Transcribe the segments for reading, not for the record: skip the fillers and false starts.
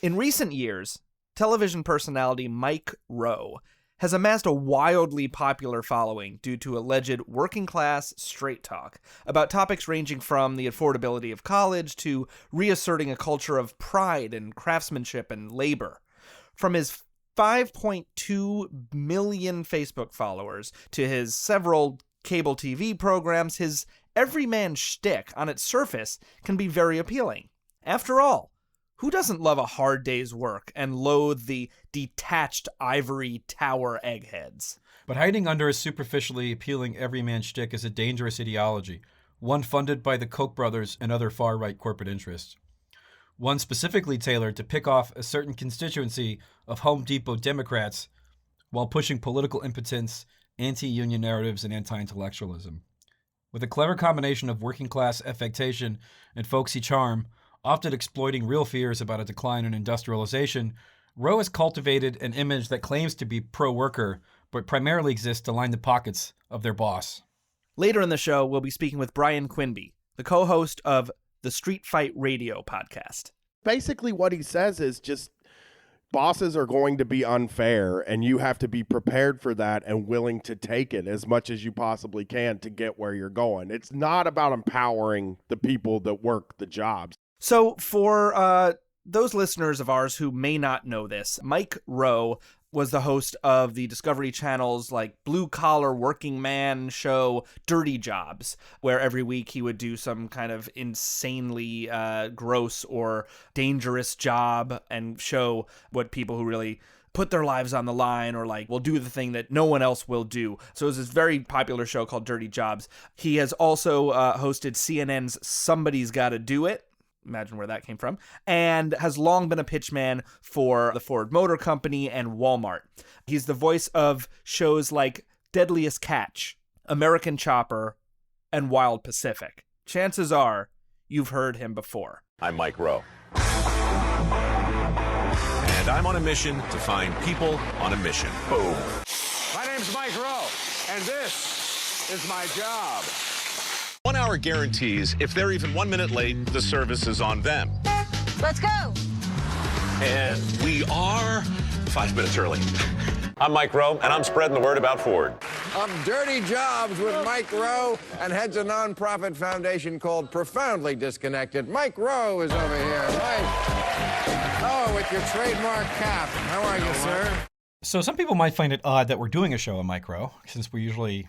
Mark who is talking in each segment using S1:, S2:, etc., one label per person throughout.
S1: In recent years, television personality Mike Rowe has amassed a wildly popular following due to alleged working-class straight talk about topics ranging from the affordability of college to reasserting a culture of pride and craftsmanship and labor. From his 5.2 million Facebook followers to his several cable TV programs, his everyman shtick on its surface can be very appealing. After all, who doesn't love a hard day's work and loathe the detached ivory tower eggheads?
S2: But hiding under a superficially appealing everyman shtick is a dangerous ideology, one funded by the Koch brothers and other far-right corporate interests. One specifically tailored to pick off a certain constituency of Home Depot Democrats while pushing political impotence, anti-union narratives, and anti-intellectualism. With a clever combination of working-class affectation and folksy charm, often exploiting real fears about a decline in industrialization, Rowe has cultivated an image that claims to be pro-worker, but primarily exists to line the pockets of their boss.
S1: Later in the show, we'll be speaking with Brian Quinby, the co-host of the Street Fight Radio podcast.
S3: Basically what he says is just bosses are going to be unfair, and you have to be prepared for that and willing to take it as much as you possibly can to get where you're going. It's not about empowering the people that work the jobs.
S1: So for those listeners of ours who may not know this, Mike Rowe was the host of the Discovery Channel's blue-collar working man show Dirty Jobs, where every week he would do some kind of insanely gross or dangerous job and show what people who really put their lives on the line or will do the thing that no one else will do. So it was this very popular show called Dirty Jobs. He has also hosted CNN's Somebody's Gotta Do It. Imagine where that came from, and has long been a pitchman for the Ford Motor Company and Walmart. He's the voice of shows like Deadliest Catch, American Chopper, and Wild Pacific. Chances are you've heard him before.
S4: I'm Mike Rowe. And I'm on a mission to find people on a mission. Boom.
S5: My name's Mike Rowe, and this is my job.
S4: 1 hour guarantees if they're even 1 minute late, the service is on them.
S6: Let's go.
S4: And we are 5 minutes early. I'm Mike Rowe, and I'm spreading the word about Ford.
S5: Of Dirty Jobs with Mike Rowe, and heads a nonprofit foundation called Profoundly Disconnected. Mike Rowe is over here. Mike. Oh, with your trademark cap. How are you, sir?
S2: So some people might find it odd that we're doing a show on Mike Rowe, since we usually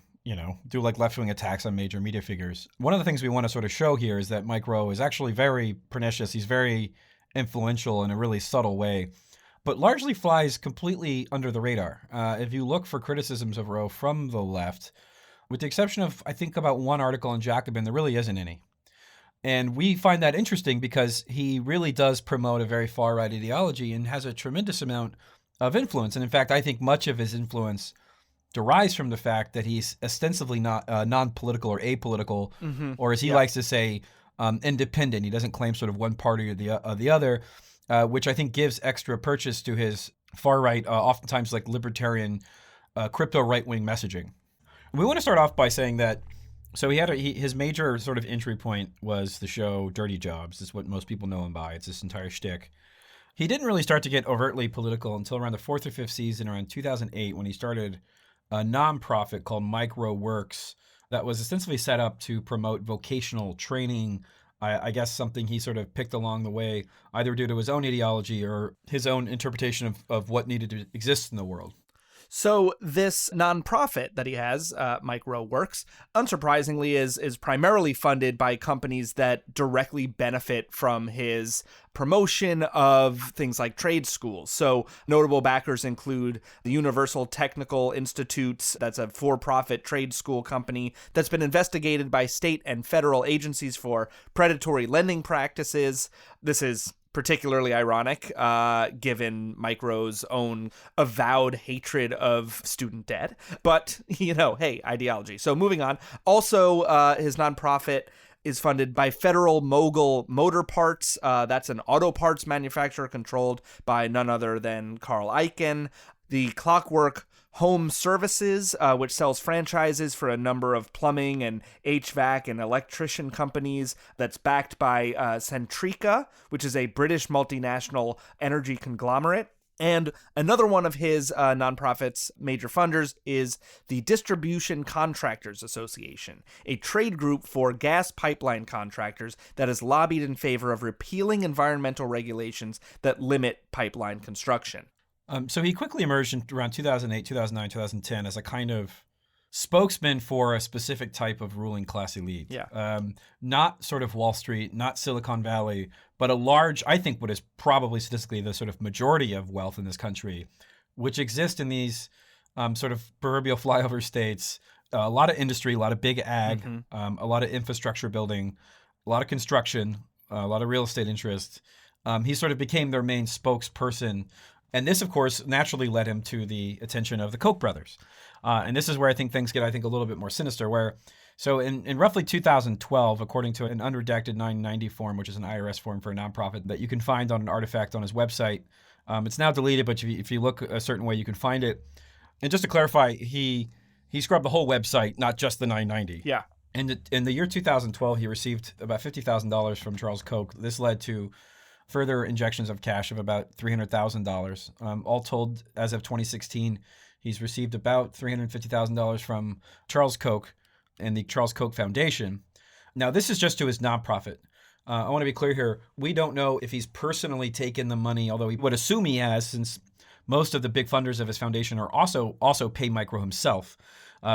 S2: do left-wing attacks on major media figures. One of the things we want to sort of show here is that Mike Rowe is actually very pernicious. He's very influential in a really subtle way, but largely flies completely under the radar. If you look for criticisms of Rowe from the left, with the exception of, I think, about one article in Jacobin, there really isn't any. And we find that interesting because he really does promote a very far-right ideology and has a tremendous amount of influence. And in fact, I think much of his influence derives from the fact that he's ostensibly not non-political or apolitical, or as he likes to say, independent. He doesn't claim sort of one party or the other, which I think gives extra purchase to his far-right, oftentimes libertarian, crypto right-wing messaging. We want to start off by saying that, so his major sort of entry point was the show Dirty Jobs. It's what most people know him by. It's this entire shtick. He didn't really start to get overtly political until around the 4th or 5th season, around 2008, when he started a nonprofit called Mike Rowe Works that was essentially set up to promote vocational training. I guess something he sort of picked along the way, either due to his own ideology or his own interpretation of what needed to exist in the world.
S1: So this nonprofit that he has, Mike Rowe Works, unsurprisingly is primarily funded by companies that directly benefit from his promotion of things like trade schools. So notable backers include the Universal Technical Institute, that's a for-profit trade school company that's been investigated by state and federal agencies for predatory lending practices. This is particularly ironic, given Mike Rowe's own avowed hatred of student debt. But, hey, ideology. So moving on. Also, his nonprofit is funded by Federal Mogul Motor Parts. That's an auto parts manufacturer controlled by none other than Carl Icahn. the Clockwork Home Services, which sells franchises for a number of plumbing and HVAC and electrician companies, that's backed by Centrica, which is a British multinational energy conglomerate. And another one of his nonprofits, major funders, is the Distribution Contractors Association, a trade group for gas pipeline contractors that has lobbied in favor of repealing environmental regulations that limit pipeline construction.
S2: So he quickly emerged in around 2008, 2009, 2010 as a kind of spokesman for a specific type of ruling class elite.
S1: Yeah.
S2: Not sort of Wall Street, not Silicon Valley, but a large, I think what is probably statistically the sort of majority of wealth in this country, which exist in these sort of proverbial flyover states. A lot of industry, a lot of big ag, a lot of infrastructure building, a lot of construction, a lot of real estate interest. He sort of became their main spokesperson. And this, of course, naturally led him to the attention of the Koch brothers. And this is where I think things get, a little bit more sinister, so in roughly 2012, according to an unredacted 990 form, which is an IRS form for a nonprofit that you can find on an artifact on his website, it's now deleted, but if you look a certain way, you can find it. And just to clarify, he scrubbed the whole website, not just the 990.
S1: Yeah.
S2: And in the year 2012, he received about $50,000 from Charles Koch. This led to further injections of cash of about $300,000. All told, as of 2016, he's received about $350,000 from Charles Koch and the Charles Koch Foundation. Now, this is just to his nonprofit. I want to be clear here. We don't know if he's personally taken the money, although we would assume he has, since most of the big funders of his foundation are also pay Mike Rowe himself.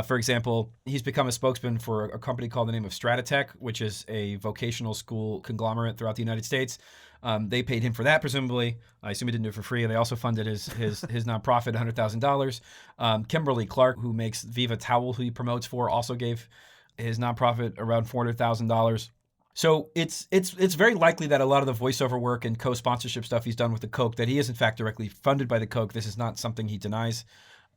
S2: For example, he's become a spokesman for a company called the name of Stratitech, which is a vocational school conglomerate throughout the United States. They paid him for that, presumably. I assume he didn't do it for free. They also funded his nonprofit $100,000. Kimberly Clark, who makes Viva Towel, who he promotes for, also gave his nonprofit around $400,000. So it's very likely that a lot of the voiceover work and co-sponsorship stuff he's done with the Koch, that he is in fact directly funded by the Koch. This is not something he denies.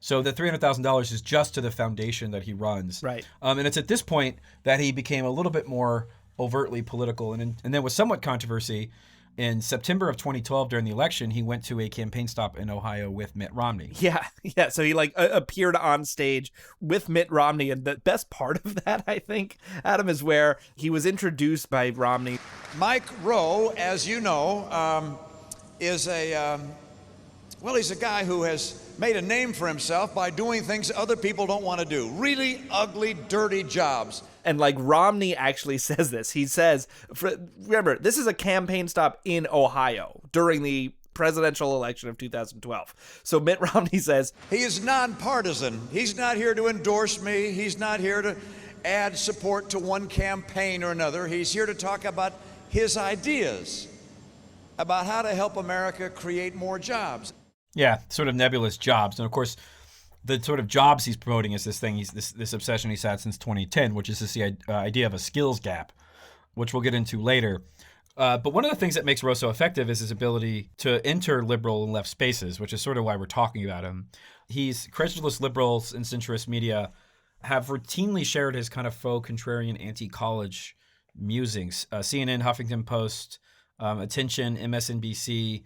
S2: So the $300,000 is just to the foundation that he runs.
S1: Right.
S2: And it's at this point that he became a little bit more overtly political. And then with somewhat controversy, in September of 2012, during the election, he went to a campaign stop in Ohio with Mitt Romney.
S1: Yeah. So he appeared on stage with Mitt Romney, and the best part of that, I think, Adam, is where he was introduced by Romney.
S6: Mike Rowe, as you know, is he's a guy who has made a name for himself by doing things other people don't want to do. Really ugly, dirty jobs.
S1: And Romney actually says this. He says, remember, this is a campaign stop in Ohio during the presidential election of 2012. So Mitt Romney says,
S6: he is nonpartisan. He's not here to endorse me. He's not here to add support to one campaign or another. He's here to talk about his ideas about how to help America create more jobs.
S2: Yeah, sort of nebulous jobs. And of course, the sort of jobs he's promoting is this obsession he's had since 2010, which is this idea of a skills gap, which we'll get into later. But one of the things that makes Rowe so effective is his ability to enter liberal and left spaces, which is sort of why we're talking about him. Credulous liberals and centrist media have routinely shared his kind of faux contrarian anti-college musings. CNN, Huffington Post, Attention, MSNBC,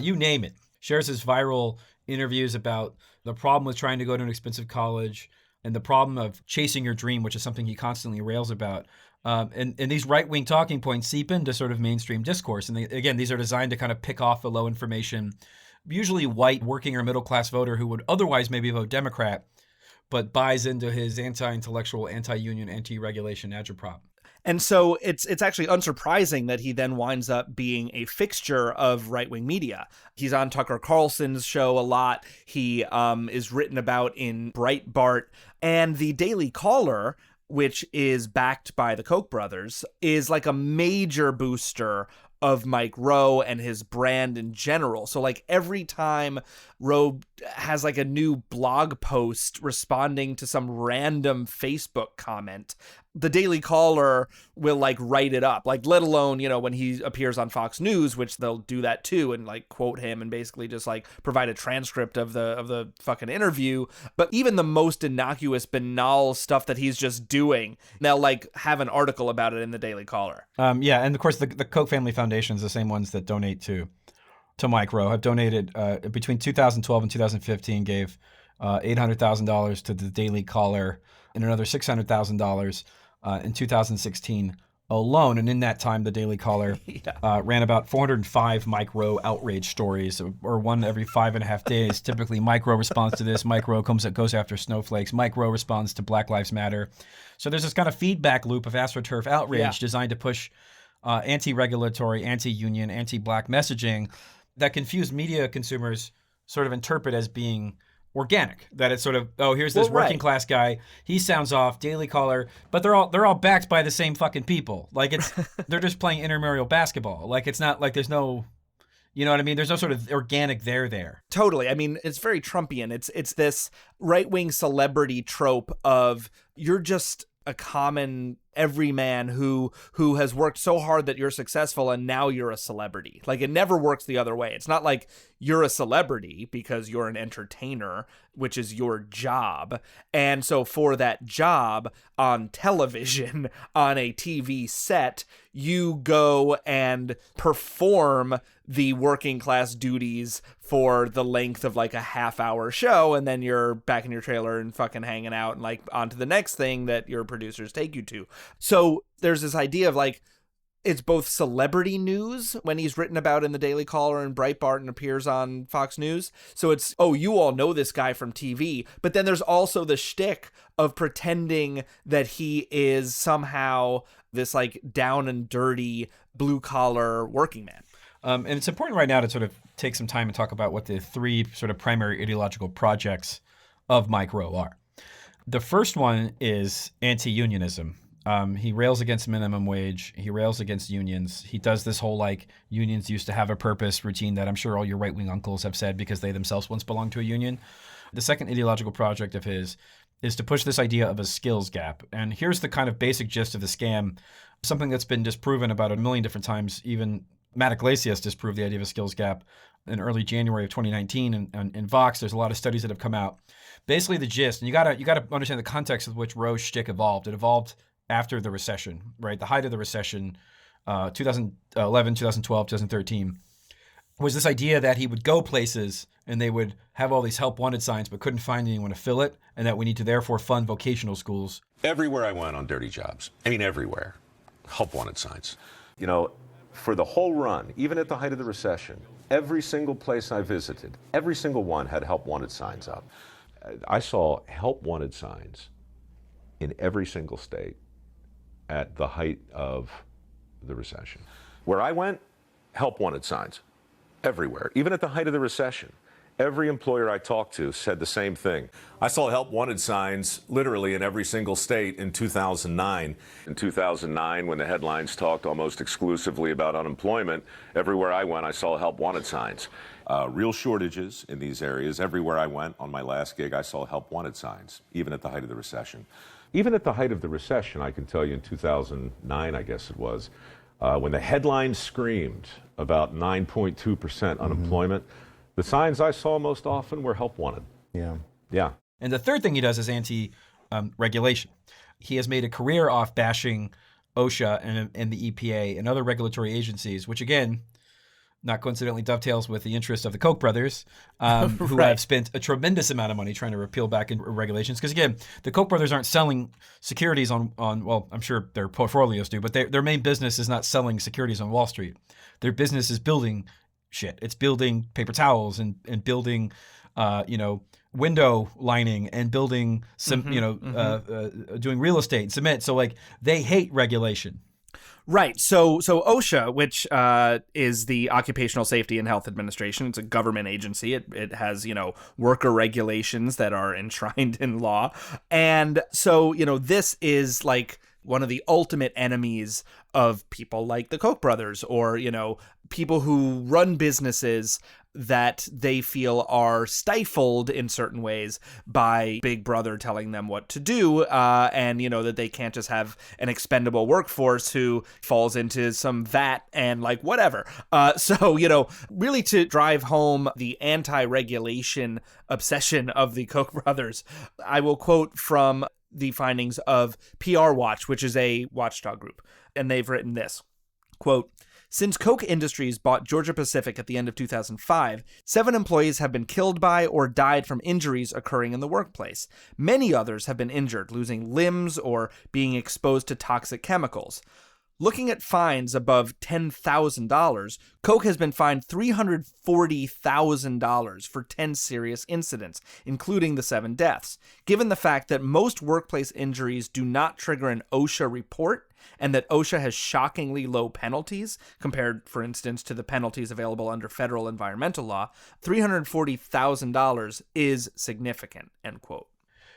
S2: you name it, shares his viral interviews about the problem with trying to go to an expensive college and the problem of chasing your dream, which is something he constantly rails about. And these right-wing talking points seep into sort of mainstream discourse. And again, these are designed to kind of pick off the low information, usually white working or middle-class voter who would otherwise maybe vote Democrat, but buys into his anti-intellectual, anti-union, anti-regulation agitprop.
S1: And so it's actually unsurprising that he then winds up being a fixture of right-wing media. He's on Tucker Carlson's show a lot. He is written about in Breitbart. And the Daily Caller, which is backed by the Koch brothers, is like a major booster of Mike Rowe and his brand in general. So every time Rowe has a new blog post responding to some random Facebook comment, the Daily Caller will write it up, let alone, when he appears on Fox News, which they'll do that too, and quote him and basically just provide a transcript of the fucking interview. But even the most innocuous, banal stuff that he's just doing, they'll have an article about it in the Daily Caller.
S2: Yeah, and of course the Koch family foundations, the same ones that donate to to Mike Rowe, have donated between 2012 and 2015, gave $800,000 to the Daily Caller and another $600,000 in 2016 alone. And in that time, the Daily Caller ran about 405 Mike Rowe outrage stories, or one every 5.5 days. Typically, Mike Rowe responds to this. Mike Rowe goes after snowflakes. Mike Rowe responds to Black Lives Matter. So there's this kind of feedback loop of AstroTurf outrage designed to push anti-regulatory, anti-union, anti-black messaging that confused media consumers sort of interpret as being organic, that it's sort of, oh, here's this working class guy, he sounds off, Daily Caller, but they're all backed by the same fucking people. Like, it's they're just playing intramural basketball. Like, it's not like there's no, you know what I mean? There's no sort of organic there.
S1: Totally. I mean, it's very Trumpian. It's this right-wing celebrity trope of you're just a common everyman who has worked so hard that you're successful and now you're a celebrity. Like, it never works the other way. It's not like you're a celebrity because you're an entertainer, which is your job. And so for that job on television, on a TV set, you go and perform the working class duties for the length of like a half-hour show, and then you're back in your trailer and fucking hanging out and like on to the next thing that your producers take you to. So there's this idea of like, it's both celebrity news when he's written about in the Daily Caller and Breitbart and appears on Fox News. So it's, oh, you all know this guy from TV. But then there's also the shtick of pretending that he is somehow this like down and dirty blue collar working man.
S2: And it's important right now to sort of take some time and talk about what the three sort of primary ideological projects of Mike Rowe are. The first one is anti-unionism. He rails against minimum wage. He rails against unions. He does this whole like unions used to have a purpose routine that I'm sure all your right-wing uncles have said because they themselves once belonged to a union. The second ideological project of his is to push this idea of a skills gap. And here's the kind of basic gist of the scam, something that's been disproven about 1 million different times. Even Matt Iglesias disproved the idea of a skills gap in early January of 2019 in Vox. There's a lot of studies that have come out. Basically the gist, and you gotta understand the context with which Rowe's shtick evolved. It evolved after the recession, right? The height of the recession, 2011, 2012, 2013, was this idea that he would go places and they would have all these help wanted signs but couldn't find anyone to fill it, and that we need to therefore fund vocational schools.
S4: Everywhere I went on dirty jobs, I mean everywhere, help wanted signs. You know, for the whole run, even at the height of the recession, every single place I visited, every single one had help wanted signs up. I saw help wanted signs in every single state at the height of the recession. Where I went, help wanted signs everywhere, even at the height of the recession. Every employer I talked to said the same thing. I saw help wanted signs literally in every single state in 2009. In 2009, when the headlines talked almost exclusively about unemployment, everywhere I went, I saw help wanted signs. Real shortages in these areas. Everywhere I went on my last gig, I saw help wanted signs, even at the height of the recession. Even at the height of the recession, I can tell you in 2009, I guess it was, when the headlines screamed about 9.2% unemployment, the signs I saw most often were help wanted. Yeah.
S2: And the third thing he does is anti-regulation. He has made a career off bashing OSHA and the EPA and other regulatory agencies, which again, not coincidentally dovetails with the interests of the Koch brothers, who have spent a tremendous amount of money trying to repeal back in regulations. Because again, the Koch brothers aren't selling securities on well, I'm sure their portfolios do, but their main business is not selling securities on Wall Street. Their business is building shit. It's building paper towels and building, window lining and building some, doing real estate and cement. So like they hate regulation.
S1: Right. So OSHA, which is the Occupational Safety and Health Administration, it's a government agency. It has, worker regulations that are enshrined in law. And so, this is like one of the ultimate enemies of people like the Koch brothers or, people who run businesses that they feel are stifled in certain ways by Big Brother telling them what to do, and, that they can't just have an expendable workforce who falls into some vat and like whatever. So, really to drive home the anti-regulation obsession of the Koch brothers, I will quote from the findings of PR Watch, which is a watchdog group, and they've written this, quote, Since Koch Industries bought Georgia Pacific at the end of 2005, 7 employees have been killed by or died from injuries occurring in the workplace. Many others have been injured, losing limbs or being exposed to toxic chemicals. Looking at fines above $10,000, Koch has been fined $340,000 for 10 serious incidents, including the 7 deaths. Given the fact that most workplace injuries do not trigger an OSHA report, and that OSHA has shockingly low penalties, compared, for instance, to the penalties available under federal environmental law, $340,000 is significant, end quote.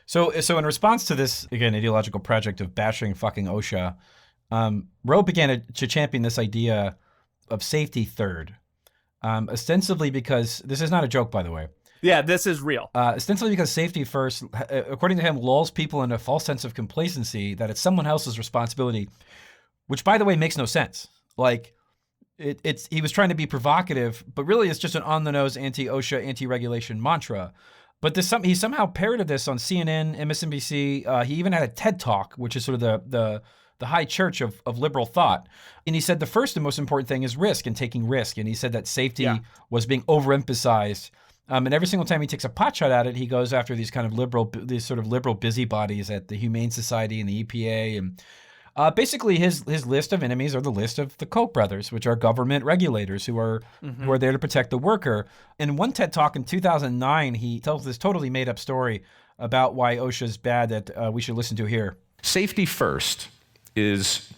S2: So in response to this, again, ideological project of bashing fucking OSHA, Rowe began to champion this idea of safety third, ostensibly because, this is not a joke, by the way.
S1: Yeah, this is real.
S2: Ostensibly because safety first, according to him, lulls people into a false sense of complacency that it's someone else's responsibility, which, by the way, makes no sense. Like, he was trying to be provocative, but really it's just an on-the-nose anti-OSHA, anti-regulation mantra. But he somehow parroted this on CNN, MSNBC. He even had a TED Talk, which is sort of the high church of liberal thought. And he said the first and most important thing is risk and taking risk. And he said that safety was being overemphasized. And every single time he takes a potshot at it, he goes after these sort of liberal busybodies at the Humane Society and the EPA. And basically his list of enemies are the list of the Koch brothers, which are government regulators who are there to protect the worker. In one TED Talk in 2009, he tells this totally made up story about why OSHA is bad that we should listen to here.
S4: Safety first is,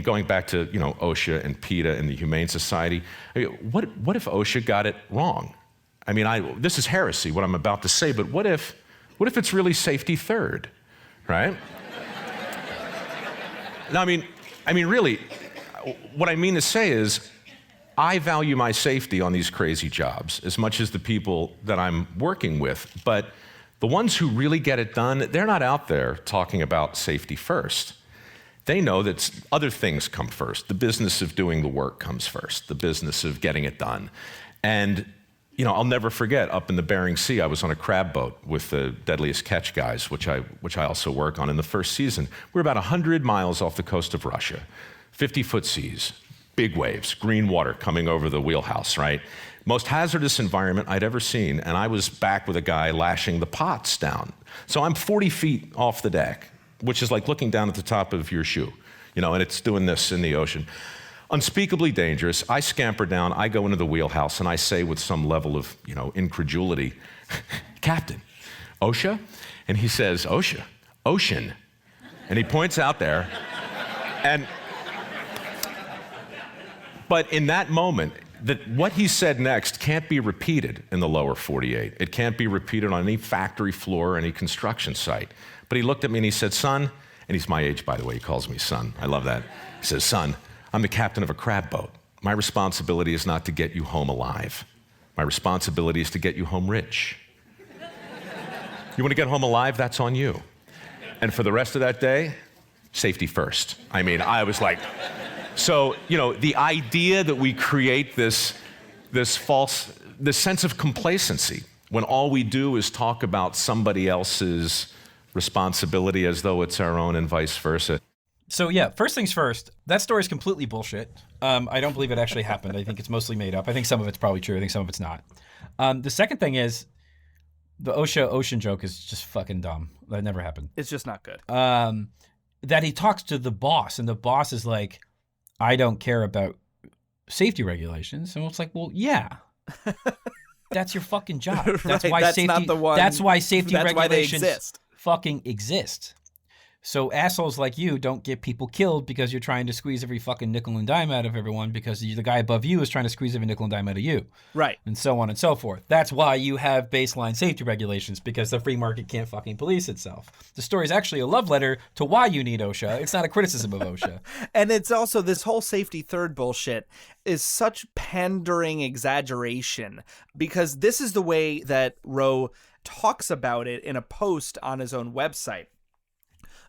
S4: going back to, OSHA and PETA and the Humane Society, what if OSHA got it wrong? This is heresy, what I'm about to say, but what if it's really safety third, right? No, really, what I mean to say is, I value my safety on these crazy jobs as much as the people that I'm working with, but the ones who really get it done, they're not out there talking about safety first. They know that other things come first. The business of doing the work comes first, the business of getting it done. And, I'll never forget, up in the Bering Sea, I was on a crab boat with the Deadliest Catch guys, which I also work on in the first season. We're about 100 miles off the coast of Russia, 50-foot seas, big waves, green water coming over the wheelhouse, right? Most hazardous environment I'd ever seen, and I was back with a guy lashing the pots down. So I'm 40 feet off the deck, which is like looking down at the top of your shoe, and it's doing this in the ocean. Unspeakably dangerous. I scamper down, I go into the wheelhouse, and I say with some level of, incredulity, Captain, OSHA? And he says, OSHA, ocean. And he points out there, but in that moment, what he said next can't be repeated in the lower 48. It can't be repeated on any factory floor or any construction site. But he looked at me and he said, son, and he's my age, by the way, he calls me son. I love that. He says, son, I'm the captain of a crab boat. My responsibility is not to get you home alive. My responsibility is to get you home rich. You want to get home alive? That's on you. And for the rest of that day, safety first. I was like, so, the idea that we create this sense of complacency when all we do is talk about somebody else's responsibility as though it's our own and vice versa.
S2: So yeah, first things first, that story is completely bullshit. I don't believe it actually happened. I think it's mostly made up. I think some of it's probably true. I think some of it's not. The second thing is, the OSHA ocean joke is just fucking dumb. That never happened.
S1: It's just not good.
S2: That he talks to the boss, and the boss is like, I don't care about safety regulations. And it's like, well, yeah. That's your fucking job. That's
S1: right,
S2: why
S1: that's
S2: safety.
S1: Not the one,
S2: that's why safety
S1: that's
S2: regulations
S1: why they exist.
S2: Fucking exist. So assholes like you don't get people killed because you're trying to squeeze every fucking nickel and dime out of everyone because the guy above you is trying to squeeze every nickel and dime out of you.
S1: Right.
S2: And so on and so forth. That's why you have baseline safety regulations, because the free market can't fucking police itself. The story is actually a love letter to why you need OSHA. It's not a criticism of OSHA.
S1: And it's also, this whole safety third bullshit is such pandering exaggeration, because this is the way that Rowe talks about it in a post on his own website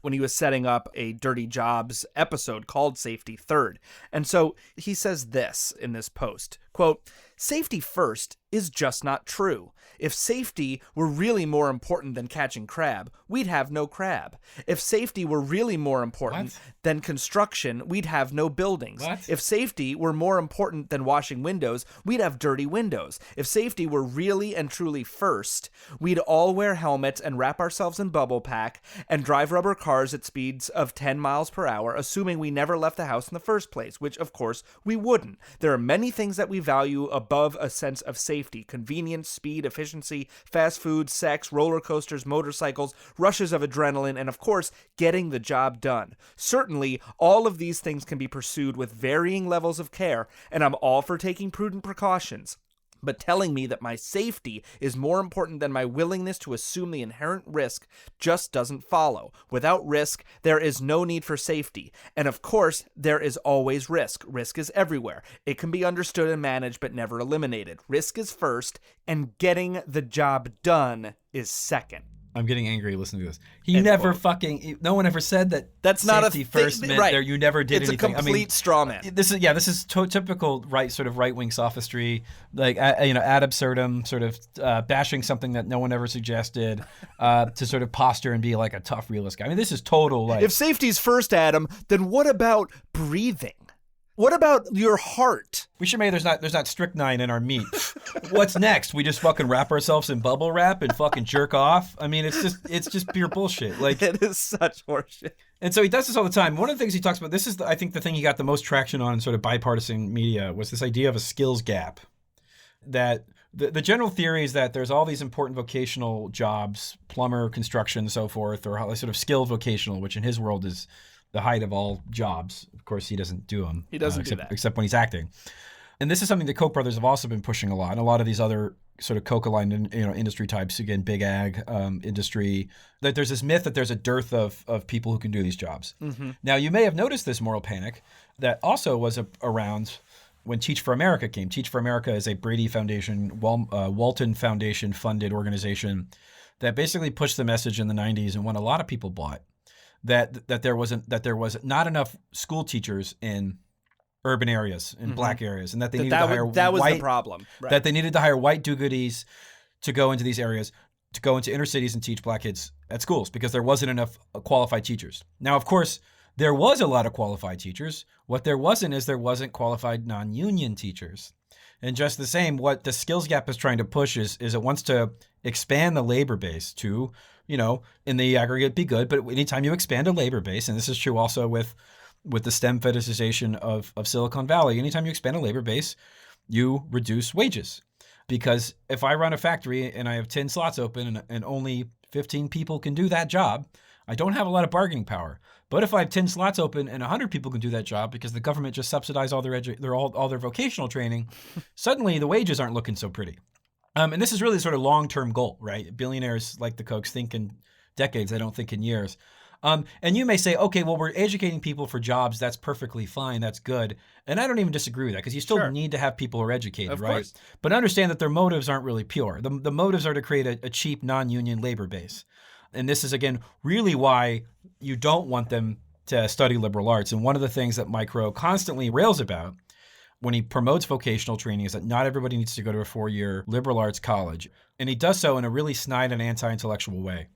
S1: when he was setting up a Dirty Jobs episode called Safety Third. And so he says this in this post, Quote, "Safety first is just not true. If safety were really more important than catching crab, we'd have no crab. If safety were really more important than construction, we'd have no buildings. If safety were more important than washing windows, we'd have dirty windows. If safety were really and truly first, we'd all wear helmets and wrap ourselves in bubble pack and drive rubber cars at speeds of 10 miles per hour, assuming we never left the house in the first place, which of course we wouldn't. There are many things that we value above a sense of safety: convenience, speed, efficiency, fast food, sex, roller coasters, motorcycles, rushes of adrenaline, and of course, getting the job done. Certainly, all of these things can be pursued with varying levels of care, and I'm all for taking prudent precautions. But telling me that my safety is more important than my willingness to assume the inherent risk just doesn't follow. Without risk, there is no need for safety. And of course, there is always risk. Risk is everywhere. It can be understood and managed, but never eliminated. Risk is first, and getting the job done is second."
S2: I'm getting angry listening to this. No one ever said that.
S1: That's not a
S2: safety first meant
S1: right.
S2: there. You never did anything.
S1: It's a complete straw man.
S2: This is typical right-wing sophistry, like ad absurdum, sort of bashing something that no one ever suggested, to sort of posture and be like a tough realist guy. I mean, this is total like.
S1: If safety's first, Adam, then what about breathing? What about your heart?
S2: We should make there's not strychnine in our meat. What's next? We just fucking wrap ourselves in bubble wrap and fucking jerk off? I mean, it's just pure bullshit. Like,
S1: it is such horseshit.
S2: And so he does this all the time. One of the things he talks about, this is I think the thing he got the most traction on in sort of bipartisan media, was this idea of a skills gap. That the general theory is that there's all these important vocational jobs, plumber, construction, so forth, or sort of skilled vocational, which in his world is the height of all jobs. Of course, he doesn't do them.
S1: He doesn't do that.
S2: Except when he's acting. And this is something the Koch brothers have also been pushing a lot. And a lot of these other sort of Koch-aligned industry types, again, big ag industry, that there's this myth that there's a dearth of people who can do these jobs. Mm-hmm. Now, you may have noticed this moral panic that also was around when Teach for America came. Teach for America is a Brady Foundation, Walton Foundation funded organization that basically pushed the message in the 90s and when a lot of people bought. That there was not enough school teachers in urban areas, in black areas, and that they needed to hire
S1: that was the problem. Right.
S2: That they needed to hire white do-goodies to go into these areas, to go into inner cities and teach black kids at schools because there wasn't enough qualified teachers. Now, of course, there was a lot of qualified teachers. What there wasn't qualified non-union teachers. And just the same, what the skills gap is trying to push is it wants to expand the labor base to, in the aggregate be good, but anytime you expand a labor base, and this is true also with the STEM fetishization of Silicon Valley, anytime you expand a labor base, you reduce wages. Because if I run a factory and I have 10 slots open and only 15 people can do that job, I don't have a lot of bargaining power. But if I have 10 slots open and 100 people can do that job because the government just subsidized all their vocational training, suddenly the wages aren't looking so pretty. And this is really sort of long-term goal, right? Billionaires like the Kochs think in decades, they don't think in years. And you may say, okay, well, we're educating people for jobs. That's perfectly fine. That's good. And I don't even disagree with that because you still need to have people who are educated, right? Course. But understand that their motives aren't really pure. The motives are to create a cheap non-union labor base. And this is, again, really why you don't want them to study liberal arts. And one of the things that Mike Rowe constantly rails about when he promotes vocational training is that not everybody needs to go to a 4-year liberal arts college. And he does so in a really snide and anti-intellectual way.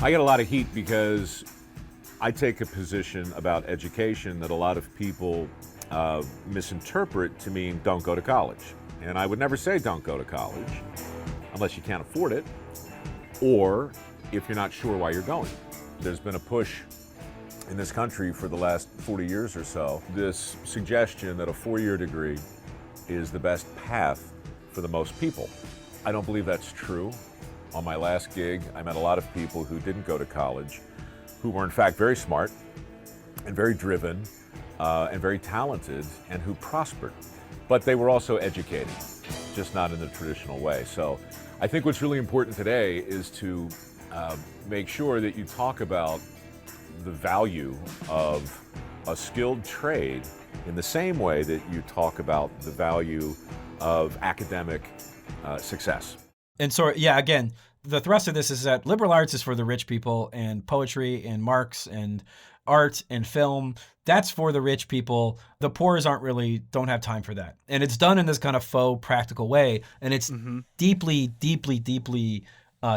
S4: I get a lot of heat because I take a position about education that a lot of people misinterpret to mean don't go to college. And I would never say don't go to college unless you can't afford it or if you're not sure why you're going. There's been a push in this country for the last 40 years or so, this suggestion that a 4-year degree is the best path for the most people. I don't believe that's true. On my last gig, I met a lot of people who didn't go to college, who were in fact very smart and very driven and very talented and who prospered. But they were also educated, just not in the traditional way. So I think what's really important today is to make sure that you talk about the value of a skilled trade in the same way that you talk about the value of academic success.
S2: And so, yeah, again, The thrust of this is that liberal arts is for the rich people, and poetry and Marx and art and film, that's for the rich people. The poor don't have time for that. And it's done in this kind of faux practical way. And it's deeply, deeply, deeply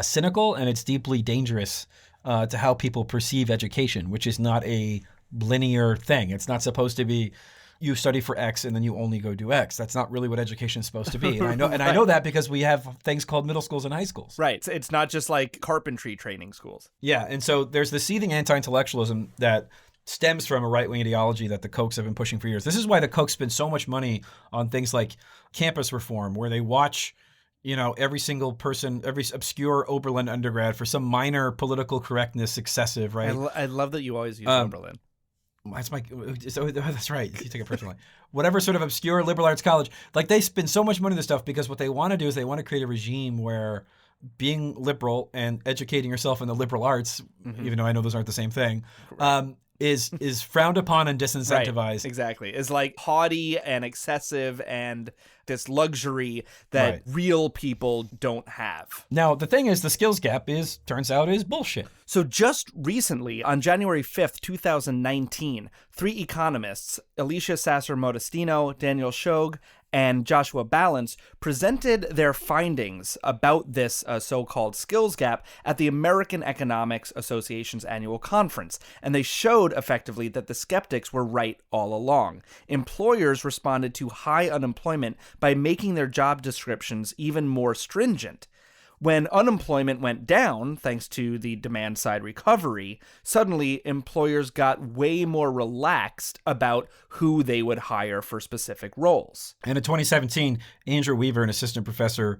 S2: cynical, and it's deeply dangerous to how people perceive education, which is not a linear thing. It's not supposed to be you study for X and then you only go do X. That's not really what education is supposed to be. And I know that because we have things called middle schools and high schools.
S1: Right. It's not just like carpentry training schools.
S2: Yeah. And so there's the seething anti-intellectualism that stems from a right-wing ideology that the Kochs have been pushing for years. This is why the Kochs spend so much money on things like campus reform, where they watch, every single person, every obscure Oberlin undergrad for some minor political correctness excessive, right?
S1: I love that you always use Oberlin.
S2: That's right. You take it personally. Whatever sort of obscure liberal arts college, like they spend so much money on this stuff because what they want to do is they want to create a regime where being liberal and educating yourself in the liberal arts, even though I know those aren't the same thing, is frowned upon and disincentivized.
S1: Right, exactly. Is like haughty and excessive and this luxury that real people don't have.
S2: Now, the thing is, the skills gap turns out is bullshit.
S1: So just recently, on January 5th, 2019, 3 economists, Alicia Sasser-Modestino, Daniel Shog, and Joshua Balance, presented their findings about this so-called skills gap at the American Economics Association's annual conference. And they showed effectively that the skeptics were right all along. Employers responded to high unemployment by making their job descriptions even more stringent. When unemployment went down, thanks to the demand-side recovery, suddenly employers got way more relaxed about who they would hire for specific roles.
S2: And in 2017, Andrew Weaver, an assistant professor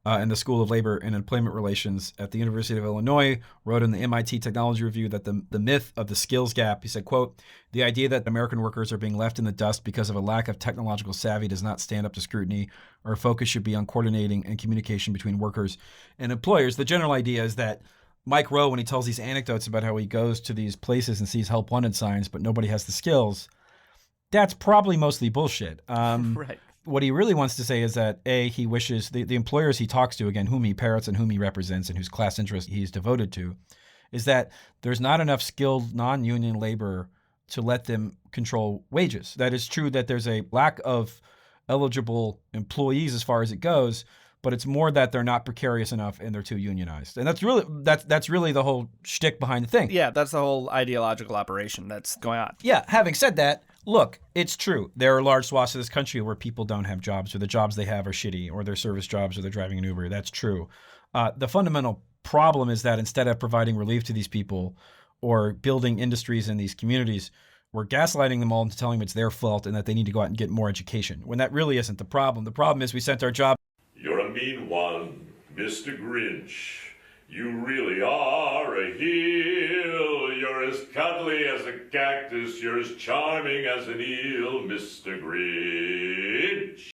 S2: in the School of Labor and Employment Relations at the University of Illinois, wrote in the MIT Technology Review that the myth of the skills gap, he said, quote, "The idea that American workers are being left in the dust because of a lack of technological savvy does not stand up to scrutiny. Our focus should be on coordinating and communication between workers and employers." The general idea is that Mike Rowe, when he tells these anecdotes about how he goes to these places and sees help wanted signs, but nobody has the skills, that's probably mostly bullshit.
S1: Right.
S2: What he really wants to say is that, A, he wishes the employers he talks to, again, whom he parrots and whom he represents and whose class interest he's devoted to, is that there's not enough skilled non-union labor to let them control wages. That is true that there's a lack of eligible employees as far as it goes, but it's more that they're not precarious enough and they're too unionized. And that's really the whole shtick behind the thing.
S1: Yeah, that's the whole ideological operation that's going on.
S2: Yeah, having said that, look, it's true. There are large swaths of this country where people don't have jobs, or the jobs they have are shitty, or they're service jobs, or they're driving an Uber. That's true. The fundamental problem is that instead of providing relief to these people or building industries in these communities, we're gaslighting them all into telling them it's their fault and that they need to go out and get more education, when that really isn't the problem. The problem is we sent our job.
S7: You're a mean one, Mr. Grinch. You really are a heel. You're as cuddly as a cactus. You're as charming as an eel, Mr. Grinch.